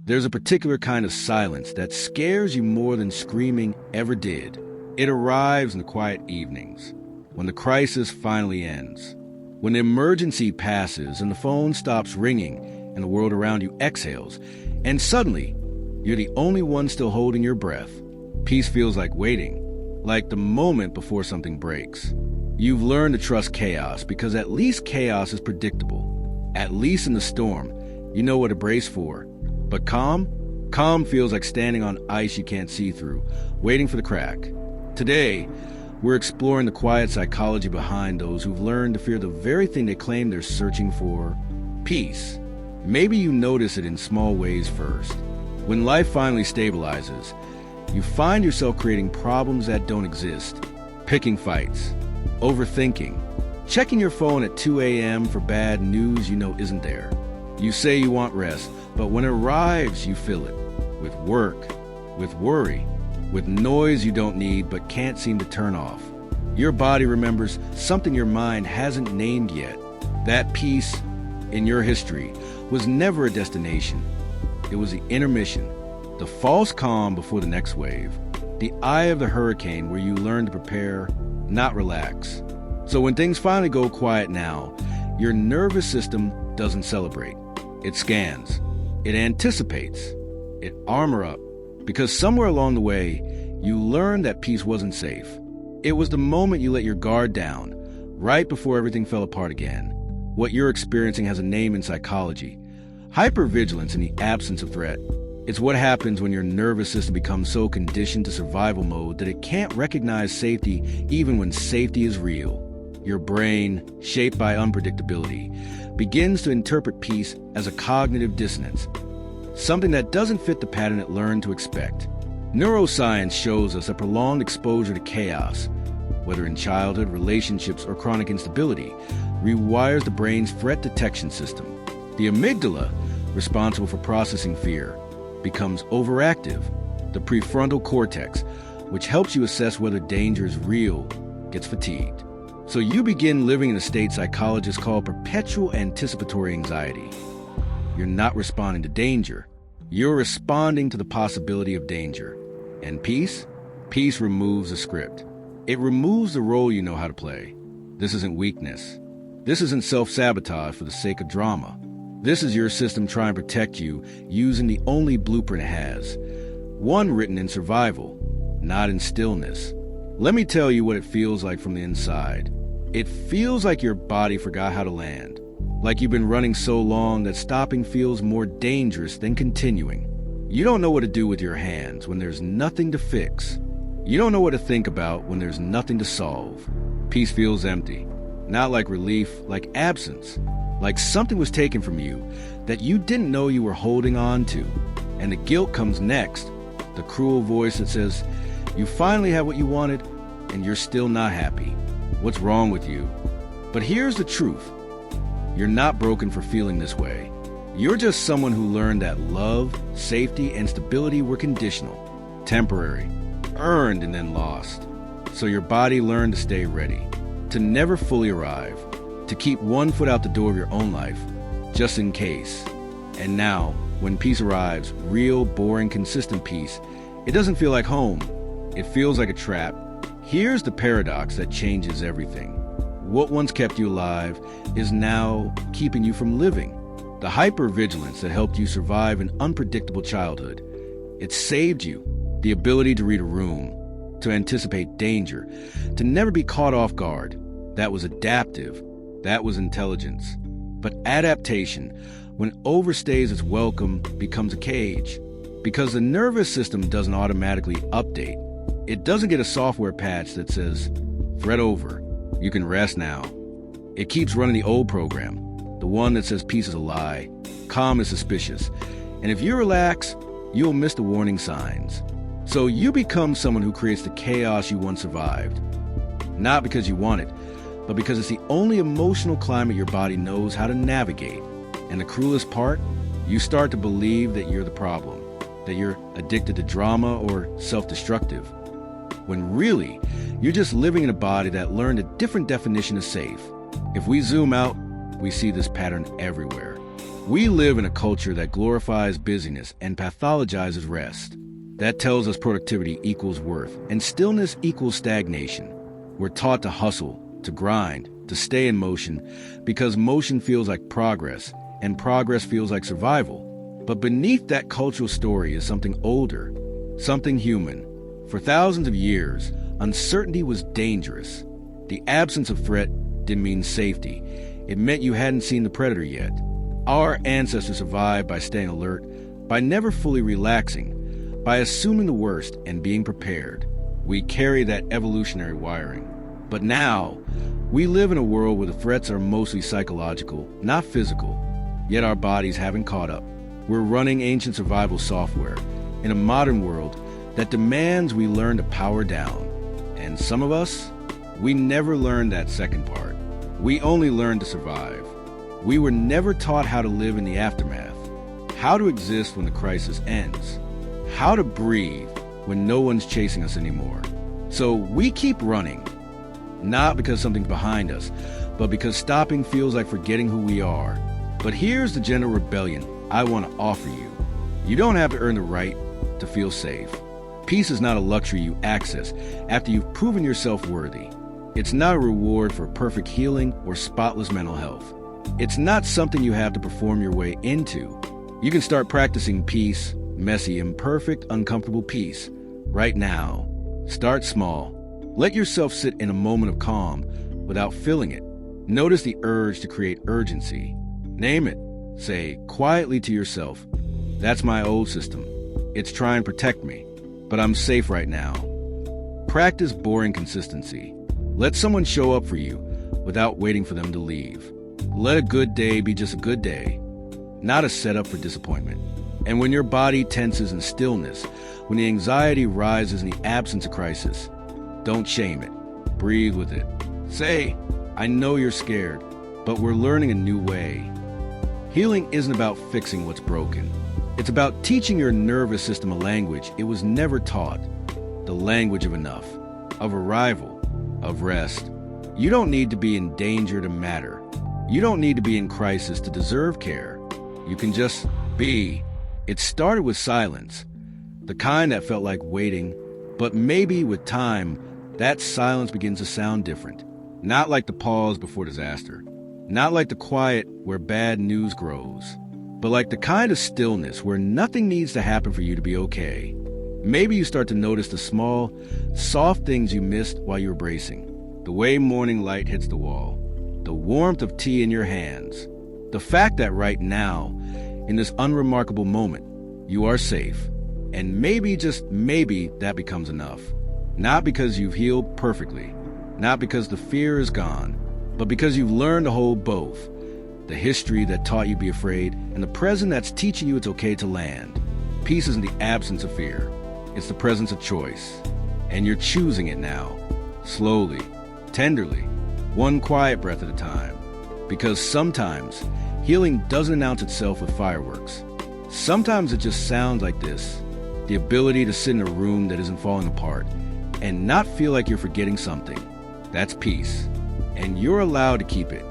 There's a particular kind of silence that scares you more than screaming ever did. It arrives in the quiet evenings, when the crisis finally ends, when the emergency passes and the phone stops ringing and the world around you exhales, and suddenly, you're the only one still holding your breath. Peace feels like waiting, like the moment before something breaks. You've learned to trust chaos because at least chaos is predictable. At least in the storm, you know what to brace for. But calm? Calm feels like standing on ice you can't see through, waiting for the crack. Today, we're exploring the quiet psychology behind those who've learned to fear the very thing they claim they're searching for: peace. Maybe you notice it in small ways first. When life finally stabilizes, you find yourself creating problems that don't exist, picking fights, overthinking, checking your phone at 2 a.m. for bad news you know isn't there. You say you want rest, but when it arrives, you fill it with work, with worry, with noise you don't need but can't seem to turn off. Your body remembers something your mind hasn't named yet. That peace in your history was never a destination. It was the intermission, the false calm before the next wave, the eye of the hurricane where you learn to prepare, not relax. So when things finally go quiet now, your nervous system doesn't celebrate. It scans. It anticipates. It armor up. Because somewhere along the way, you learned that peace wasn't safe. It was the moment you let your guard down, right before everything fell apart again. What you're experiencing has a name in psychology: hypervigilance in the absence of threat. It's what happens when your nervous system becomes so conditioned to survival mode that it can't recognize safety even when safety is real. Your brain, shaped by unpredictability, begins to interpret peace as a cognitive dissonance, something that doesn't fit the pattern it learned to expect. Neuroscience shows us that prolonged exposure to chaos, whether in childhood, relationships, or chronic instability, rewires the brain's threat detection system. The amygdala, responsible for processing fear, becomes overactive. The prefrontal cortex, which helps you assess whether danger is real, gets fatigued. So you begin living in a state psychologists call perpetual anticipatory anxiety. You're not responding to danger. You're responding to the possibility of danger. And peace? Peace removes the script. It removes the role you know how to play. This isn't weakness. This isn't self-sabotage for the sake of drama. This is your system trying to protect you using the only blueprint it has. One written in survival, not in stillness. Let me tell you what it feels like from the inside. It feels like your body forgot how to land. Like you've been running so long that stopping feels more dangerous than continuing. You don't know what to do with your hands when there's nothing to fix. You don't know what to think about when there's nothing to solve. Peace feels empty. Not like relief, like absence. Like something was taken from you that you didn't know you were holding on to. And the guilt comes next. The cruel voice that says, you finally have what you wanted, and you're still not happy. What's wrong with you? But here's the truth. You're not broken for feeling this way. You're just someone who learned that love, safety, and stability were conditional, temporary, earned and then lost. So your body learned to stay ready, to never fully arrive, to keep one foot out the door of your own life, just in case. And now, when peace arrives, real, boring, consistent peace, it doesn't feel like home. It feels like a trap. Here's the paradox that changes everything. What once kept you alive is now keeping you from living. The hypervigilance that helped you survive an unpredictable childhood. It saved you the ability to read a room, to anticipate danger, to never be caught off guard. That was adaptive. That was intelligence. But adaptation, when overstays its welcome, becomes a cage. Because the nervous system doesn't automatically update. It doesn't get a software patch that says, threat over, you can rest now. It keeps running the old program, the one that says peace is a lie, calm is suspicious, and if you relax, you'll miss the warning signs. So you become someone who creates the chaos you once survived. Not because you want it, but because it's the only emotional climate your body knows how to navigate. And the cruelest part, you start to believe that you're the problem, that you're addicted to drama or self-destructive. When really, you're just living in a body that learned a different definition of safe. If we zoom out, we see this pattern everywhere. We live in a culture that glorifies busyness and pathologizes rest. That tells us productivity equals worth and stillness equals stagnation. We're taught to hustle, to grind, to stay in motion because motion feels like progress and progress feels like survival. But beneath that cultural story is something older, something human. For thousands of years, uncertainty was dangerous. The absence of threat didn't mean safety. It meant you hadn't seen the predator yet. Our ancestors survived by staying alert, by never fully relaxing, by assuming the worst and being prepared. We carry that evolutionary wiring. But now, we live in a world where the threats are mostly psychological, not physical. Yet our bodies haven't caught up. We're running ancient survival software in a modern world that demands we learn to power down. And some of us, we never learned that second part. We only learned to survive. We were never taught how to live in the aftermath, how to exist when the crisis ends, how to breathe when no one's chasing us anymore. So we keep running, not because something's behind us, but because stopping feels like forgetting who we are. But here's the general rebellion I want to offer you. You don't have to earn the right to feel safe. Peace is not a luxury you access after you've proven yourself worthy. It's not a reward for perfect healing or spotless mental health. It's not something you have to perform your way into. You can start practicing peace, messy, imperfect, uncomfortable peace, right now. Start small. Let yourself sit in a moment of calm without feeling it. Notice the urge to create urgency. Name it. Say quietly to yourself, that's my old system. It's trying to protect me, but I'm safe right now. Practice boring consistency. Let someone show up for you without waiting for them to leave. Let a good day be just a good day, not a setup for disappointment. And when your body tenses in stillness, when the anxiety rises in the absence of crisis, don't shame it. Breathe with it. Say, I know you're scared, but we're learning a new way. Healing isn't about fixing what's broken. It's about teaching your nervous system a language it was never taught. The language of enough, of arrival, of rest. You don't need to be in danger to matter. You don't need to be in crisis to deserve care. You can just be. It started with silence, the kind that felt like waiting, but maybe with time, that silence begins to sound different. Not like the pause before disaster, not like the quiet where bad news grows, but like the kind of stillness where nothing needs to happen for you to be okay. Maybe you start to notice the small, soft things you missed while you were bracing. The way morning light hits the wall, the warmth of tea in your hands, the fact that right now, in this unremarkable moment, you are safe. And maybe, just maybe, that becomes enough. Not because you've healed perfectly, not because the fear is gone, but because you've learned to hold both. The history that taught you to be afraid, and the present that's teaching you it's okay to land. Peace isn't the absence of fear. It's the presence of choice. And you're choosing it now. Slowly, tenderly, one quiet breath at a time. Because sometimes, healing doesn't announce itself with fireworks. Sometimes it just sounds like this. The ability to sit in a room that isn't falling apart and not feel like you're forgetting something. That's peace. And you're allowed to keep it.